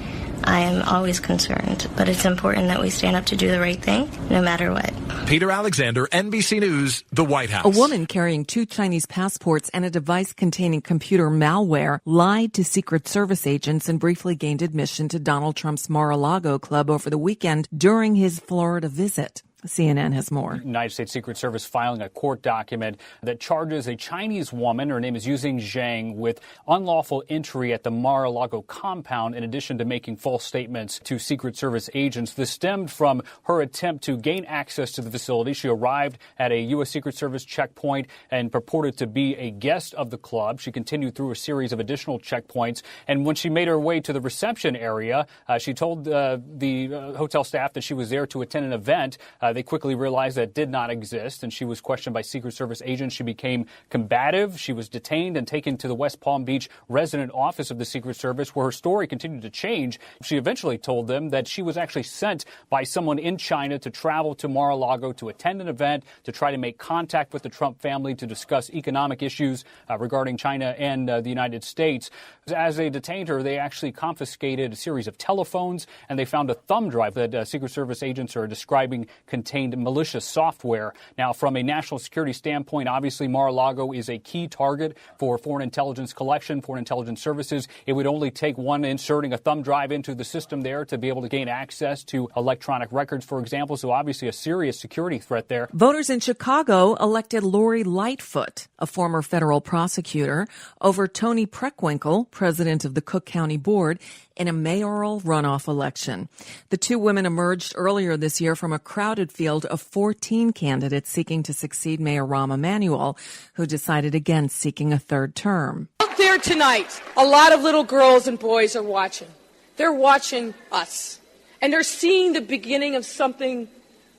[SPEAKER 23] I am always concerned, but it's important that we stand up to do the right thing, no matter what.
[SPEAKER 21] Peter Alexander, NBC News, the White House.
[SPEAKER 20] A woman carrying 2 Chinese passports and a device containing computer malware lied to Secret Service agents and briefly gained admission to Donald Trump's Mar-a-Lago club over the weekend during his Florida visit. CNN has more.
[SPEAKER 1] United States Secret Service filing a court document that charges a Chinese woman, her name is Yuzheng Zhang, with unlawful entry at the Mar-a-Lago compound in addition to making false statements to Secret Service agents. This stemmed from her attempt to gain access to the facility. She arrived at a U.S. Secret Service checkpoint and purported to be a guest of the club. She continued through a series of additional checkpoints, and when she made her way to the reception area, she told the hotel staff that she was there to attend an event. They quickly realized that did not exist, and she was questioned by Secret Service agents. She became combative. She was detained and taken to the West Palm Beach resident office of the Secret Service, where her story continued to change. She eventually told them that she was actually sent by someone in China to travel to Mar-a-Lago to attend an event, to try to make contact with the Trump family, to discuss economic issues regarding China and the United States. As they detained her, they actually confiscated a series of telephones, and they found a thumb drive that Secret Service agents are describing contained malicious software. Now, from a national security standpoint, obviously Mar-a-Lago is a key target for foreign intelligence collection, foreign intelligence services. It would only take one inserting a thumb drive into the system there to be able to gain access to electronic records, for example. So obviously a serious security threat there.
[SPEAKER 20] Voters in Chicago elected Lori Lightfoot, a former federal prosecutor, over Tony Preckwinkle, president of the Cook County Board, in a mayoral runoff election. The two women emerged earlier this year from a crowded field of 14 candidates seeking to succeed Mayor Rahm Emanuel, who decided against seeking a third term.
[SPEAKER 2] Out there tonight, a lot of little girls and boys are watching. They're watching us, and they're seeing the beginning of something,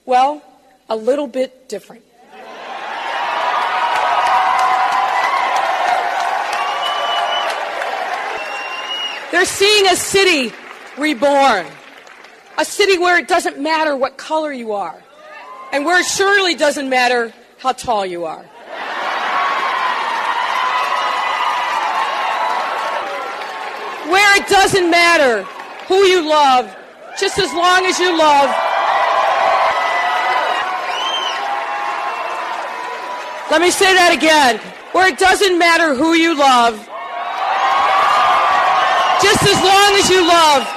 [SPEAKER 2] well, a little bit different. They're seeing a city reborn, a city where it doesn't matter what color you are, and where it surely doesn't matter how tall you are. Where it doesn't matter who you love, just as long as you love. Let me say that again. Where it doesn't matter who you love, just as long as you love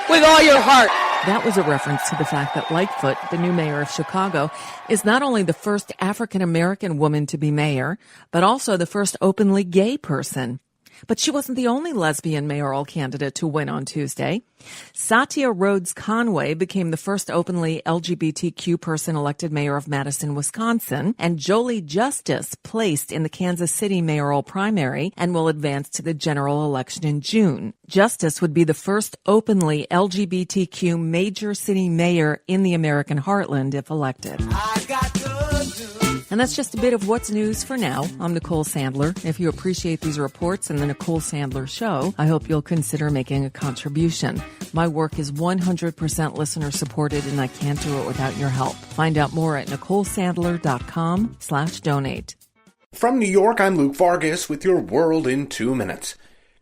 [SPEAKER 2] with all your heart.
[SPEAKER 20] That was a reference to the fact that Lightfoot, the new mayor of Chicago, is not only the first African-American woman to be mayor, but also the first openly gay person. But she wasn't the only lesbian mayoral candidate to win on Tuesday. Satya Rhodes Conway became the first openly LGBTQ person elected mayor of Madison, Wisconsin, and Jolie Justice placed in the Kansas City mayoral primary and will advance to the general election in June. Justice would be the first openly LGBTQ major city mayor in the American heartland if elected. And that's just a bit of what's news for now. I'm Nicole Sandler. If you appreciate these reports and the Nicole Sandler Show, I hope you'll consider making a contribution. My work is 100% listener supported, and I can't do it without your help. Find out more at NicoleSandler.com/donate.
[SPEAKER 3] From New York, I'm Luke Vargas with your World in 2 minutes.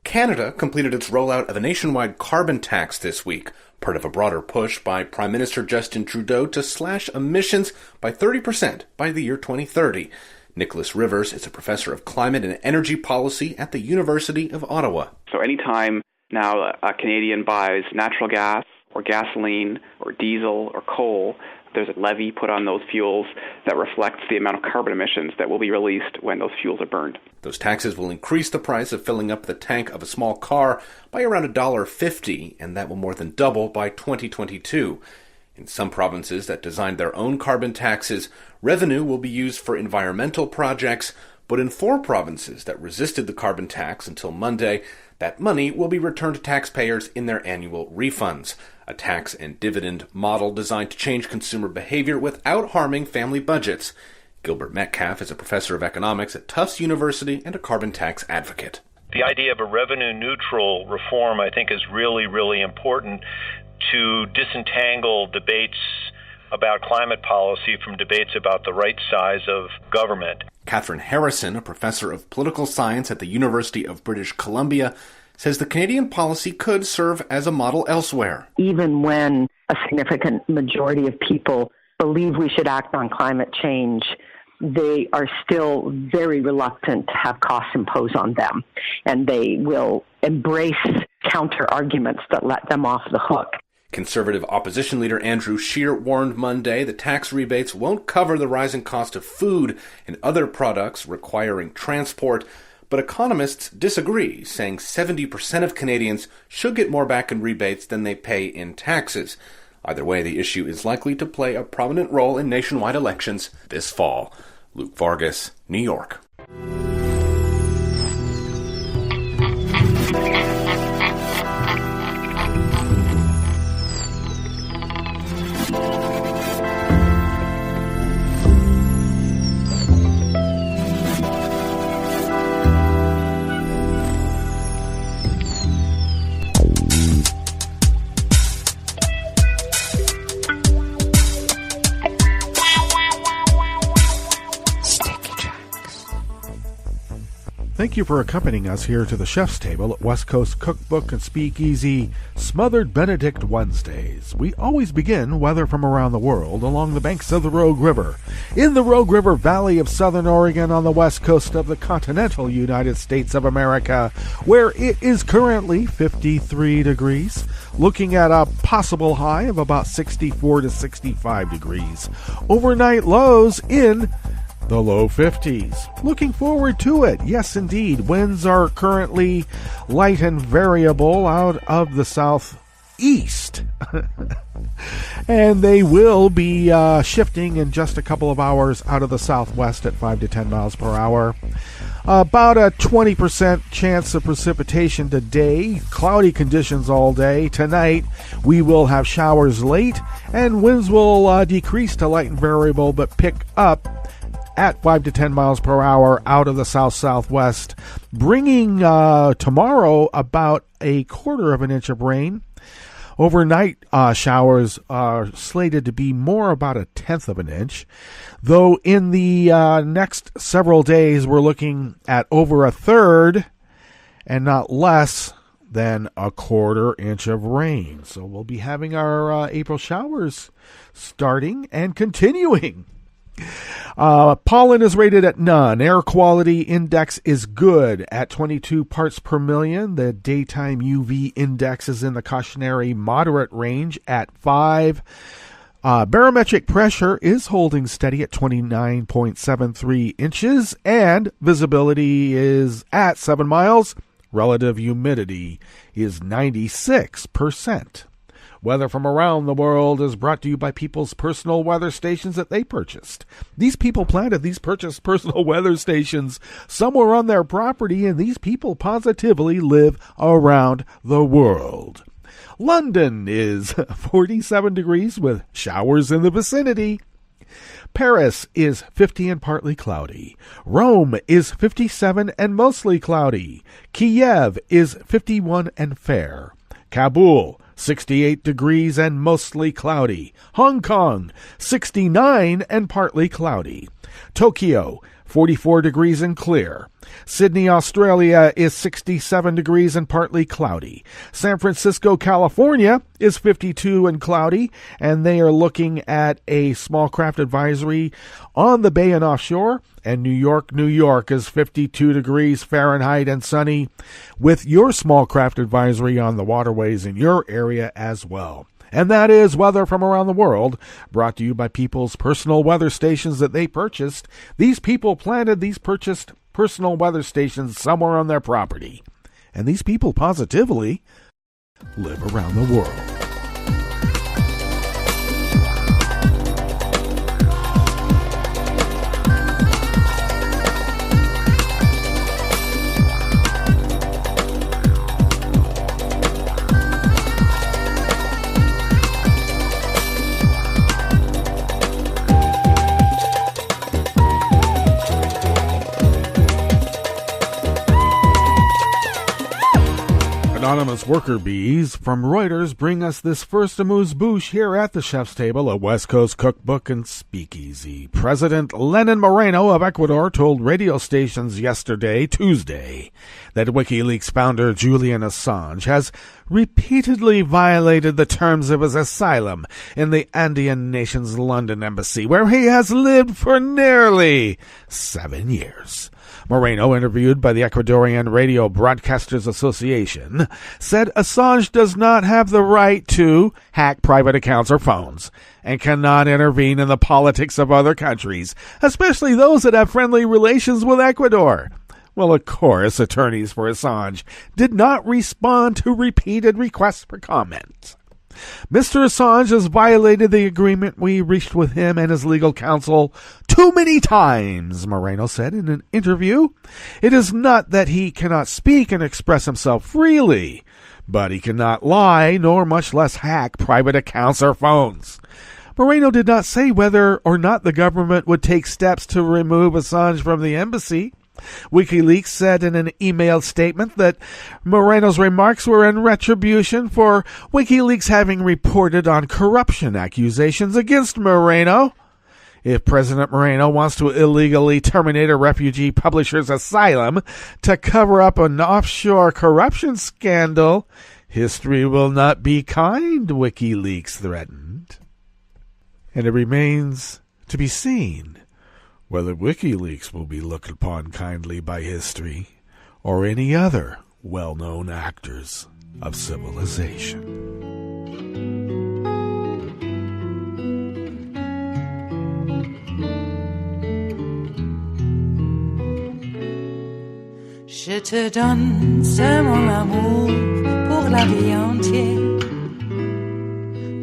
[SPEAKER 3] Canada completed its rollout of a nationwide carbon tax this week, part of a broader push by Prime Minister Justin Trudeau to slash emissions by 30% by the year 2030. Nicholas Rivers is a professor of climate and energy policy at the University of Ottawa.
[SPEAKER 4] So anytime now a Canadian buys natural gas or gasoline or diesel or coal, there's a levy put on those fuels that reflects the amount of carbon emissions that will be released when those fuels are burned.
[SPEAKER 3] Those taxes will increase the price of filling up the tank of a small car by around $1.50, and that will more than double by 2022. In some provinces that designed their own carbon taxes, revenue will be used for environmental projects, but in 4 provinces that resisted the carbon tax until Monday, that money will be returned to taxpayers in their annual refunds, a tax and dividend model designed to change consumer behavior without harming family budgets. Gilbert Metcalf is a professor of economics at Tufts University and a carbon tax advocate.
[SPEAKER 5] The idea of a revenue-neutral reform, I think, is really, really important to disentangle debates about climate policy from debates about the right size of government.
[SPEAKER 3] Catherine Harrison, a professor of political science at the University of British Columbia, says the Canadian policy could serve as a model elsewhere.
[SPEAKER 6] Even when a significant majority of people believe we should act on climate change, they are still very reluctant to have costs imposed on them, and they will embrace counter arguments that let them off the hook.
[SPEAKER 3] Conservative opposition leader Andrew Scheer warned Monday the tax rebates won't cover the rising cost of food and other products requiring transport, but economists disagree, saying 70% of Canadians should get more back in rebates than they pay in taxes. Either way, the issue is likely to play a prominent role in nationwide elections this fall. Luke Vargas, New York.
[SPEAKER 7] Thank you for accompanying us here to the chef's table at West Coast Cookbook and Speakeasy Smothered Benedict Wednesdays. We always begin weather from around the world along the banks of the Rogue River, in the Rogue River Valley of Southern Oregon on the west coast of the continental United States of America, where it is currently 53 degrees, looking at a possible high of about 64 to 65 degrees. Overnight lows in the low 50s. Looking forward to it. Yes, indeed. Winds are currently light and variable out of the southeast. And they will be shifting in just a couple of hours out of the southwest at 5 to 10 miles per hour. About a 20% chance of precipitation today. Cloudy conditions all day. Tonight, we will have showers late, and winds will decrease to light and variable, but pick up at 5 to 10 miles per hour out of the south-southwest, bringing tomorrow about a quarter of an inch of rain. Overnight showers are slated to be more about a tenth of an inch, though in the next several days we're looking at over a third and not less than a quarter inch of rain. So we'll be having our April showers starting and continuing. Pollen is rated at none. Air quality index is good at 22 parts per million. The daytime UV index is in the cautionary moderate range at 5. Barometric pressure is holding steady at 29.73 inches, and visibility is at 7 miles. Relative humidity is 96%. Weather from around the world is brought to you by people's personal weather stations that they purchased. These people planted these purchased personal weather stations somewhere on their property, and these people positively live around the world. London is 47 degrees with showers in the vicinity. Paris is 50 and partly cloudy. Rome is 57 and mostly cloudy. Kiev is 51 and fair. Kabul, 68 degrees and mostly cloudy. Hong Kong, 69 and partly cloudy. Tokyo, 44 degrees and clear. Sydney, Australia is 67 degrees and partly cloudy. San Francisco, California is 52 and cloudy, and they are looking at a small craft advisory on the bay and offshore. And New York is 52 degrees Fahrenheit and sunny, with your small craft advisory on the waterways in your area as well. And that is weather from around the world, brought to you by people's personal weather stations that they purchased. These people planted these purchased personal weather stations somewhere on their property. And these people positively live around the world. Anonymous worker bees from Reuters bring us this first amuse-bouche here at the chef's table at West Coast Cookbook and Speakeasy. President Lenin Moreno of Ecuador told radio stations yesterday, Tuesday, that WikiLeaks founder Julian Assange has repeatedly violated the terms of his asylum in the Andean nation's London embassy, where he has lived for nearly 7 years. Moreno, interviewed by the Ecuadorian Radio Broadcasters Association, said Assange does not have the right to hack private accounts or phones and cannot intervene in the politics of other countries, especially those that have friendly relations with Ecuador. Well, of course, attorneys for Assange did not respond to repeated requests for comment. Mr. Assange has violated the agreement we reached with him and his legal counsel too many times, Moreno said in an interview. It is not that he cannot speak and express himself freely, but he cannot lie, nor much less hack private accounts or phones. Moreno did not say whether or not the government would take steps to remove Assange from the embassy. WikiLeaks said in an emailed statement that Moreno's remarks were in retribution for WikiLeaks having reported on corruption accusations against Moreno. If President Moreno wants to illegally terminate a refugee publisher's asylum to cover up an offshore corruption scandal, history will not be kind, WikiLeaks threatened. And it remains to be seen whether WikiLeaks will be looked upon kindly by history or any other well-known actors of civilization.
[SPEAKER 8] Je te donne ce mon amour pour la vie entière,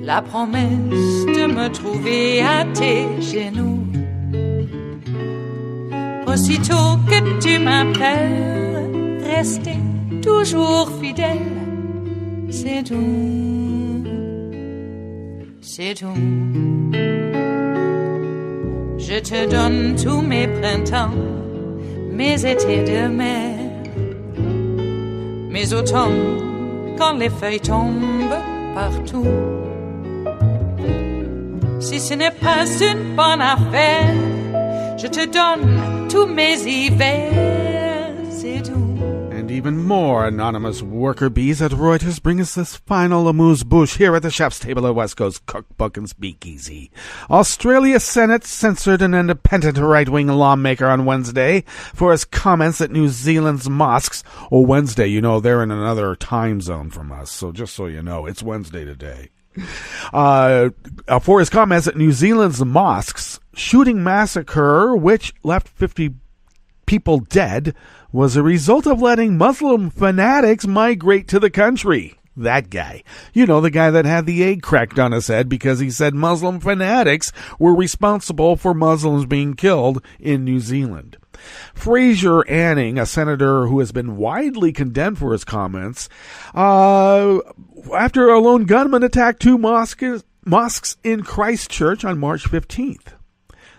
[SPEAKER 8] la promesse de me trouver à tes genoux. Aussitôt que tu m'appelles, rester toujours fidèle, c'est tout, c'est tout. Je te donne tous mes printemps, mes étés de mer, mes automnes quand les feuilles tombent partout. Si ce n'est pas une bonne affaire, je te donne tous mes hivers, c'est tout.
[SPEAKER 7] And even more anonymous worker bees at Reuters bring us this final amuse-bouche here at the chef's table at West Coast Cookbook and Speakeasy. Australia's Senate censored an independent right-wing lawmaker on Wednesday for his comments at New Zealand's mosques. Oh, Wednesday, you know, they're in another time zone from us, so just so you know, it's Wednesday today. For his comments at New Zealand's mosques, shooting massacre, which left 50 people dead, was a result of letting Muslim fanatics migrate to the country. That guy. You know, the guy that had the egg cracked on his head because he said Muslim fanatics were responsible for Muslims being killed in New Zealand. Fraser Anning, a senator who has been widely condemned for his comments, after a lone gunman attacked two mosques in Christchurch on March 15th.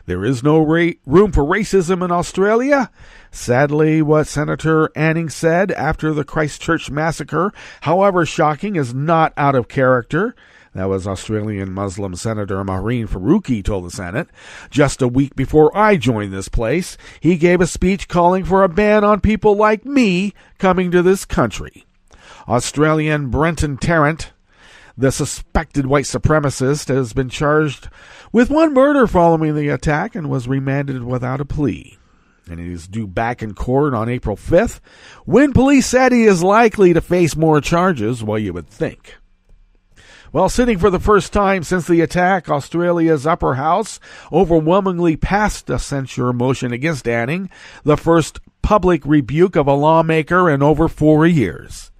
[SPEAKER 7] There is no room for racism in Australia. Sadly, what Senator Anning said after the Christchurch massacre, however shocking, is not out of character. That was Australian Muslim Senator Maureen Faruqi told the Senate. Just a week before I joined this place, he gave a speech calling for a ban on people like me coming to this country. Australian Brenton Tarrant, the suspected white supremacist, has been charged with one murder following the attack and was remanded without a plea. And he is due back in court on April 5th, when police said he is likely to face more charges, well, you would think. Well, sitting for the first time since the attack, Australia's upper house overwhelmingly passed a censure motion against Anning, the first public rebuke of a lawmaker in over 4 years.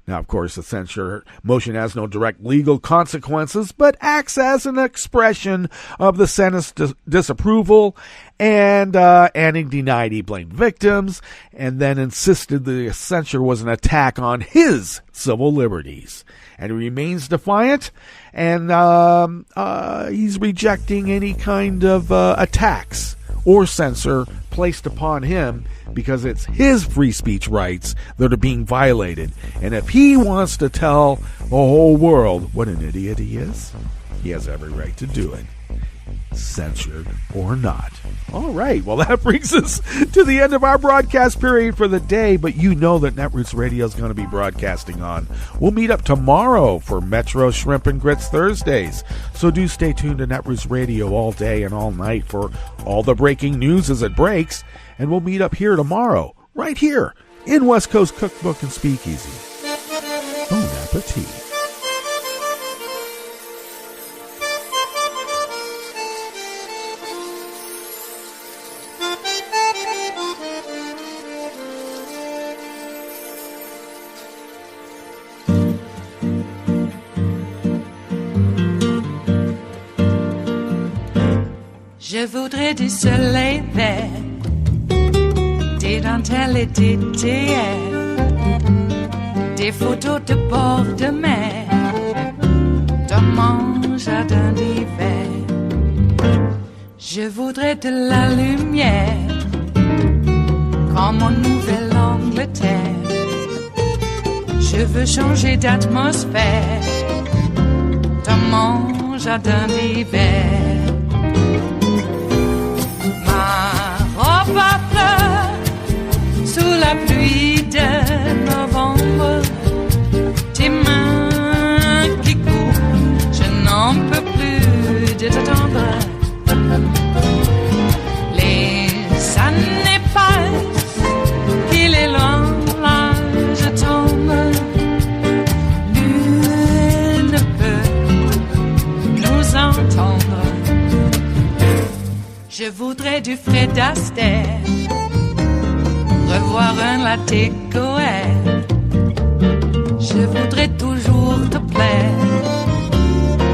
[SPEAKER 7] Now, of course, the censure motion has no direct legal consequences, but acts as an expression of the Senate's disapproval, and Anning denied he blamed victims, and then insisted the censure was an attack on his civil liberties. And he remains defiant, and he's rejecting any kind of attacks or censor placed upon him, because it's his free speech rights that are being violated. And if he wants to tell the whole world what an idiot he is, he has every right to do it. censured or not. All right, well, that brings us to the end of our broadcast period for the day, but you know that Netroots Radio is going to be broadcasting on. We'll meet up tomorrow for Metro Shrimp and Grits Thursdays, so do stay tuned to Netroots Radio all day and all night for all the breaking news as it breaks, and we'll meet up here tomorrow, right here, in West Coast Cookbook and Speakeasy. Bon appetit.
[SPEAKER 8] Je voudrais du soleil vert, des dentelles et des théières, des photos de bord de mer, dans mon jardin d'hiver. Je voudrais de la lumière, comme en Nouvelle-Angleterre. Je veux changer d'atmosphère, dans mon jardin d'hiver. Ma fleur sous la pluie de novembre, tes mains qui courent, je n'en peux plus de t'attendre. Les années passent, il est loin, là je tombe. Nul ne peut nous entendre. Je voudrais du Fred Astaire, revoir un latte Goer. Je voudrais toujours te plaire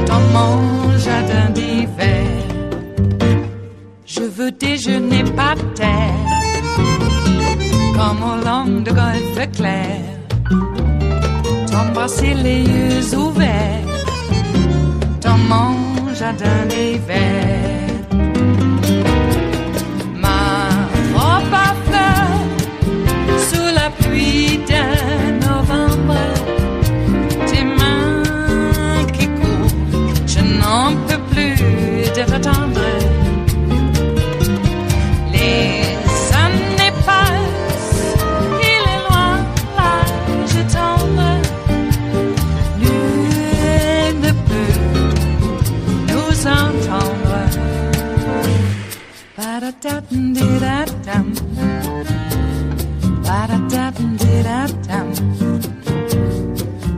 [SPEAKER 8] dans mon jardin d'hiver. Je veux déjeuner par terre, comme au long de golfe clair, t'embrasser les yeux ouverts dans mon jardin d'hiver. Pluie de novembre, tes mains qui courent, je n'en peux plus de t'attendre. Les années passent, il est loin, là je tombe. Nul ne peut nous entendre. Ba-da-da-dum-di-da-dum. Ba-da-da-dum-di-da-dum.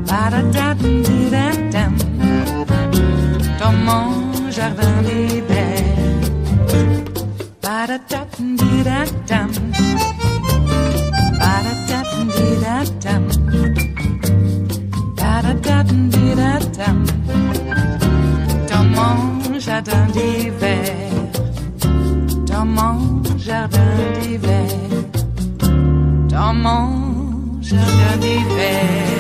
[SPEAKER 8] Ba-da-da-dum-di-da-dum. Dans mon jardin d'hiver. Ba-da-da-dum-di-da-dum. Ba-da-da-dum-di-da-dum. Ba-da-da-dum-di-da-dum. Dans mon jardin d'hiver. Dans mon jardin d'hiver. Dans mon jardin d'hiver.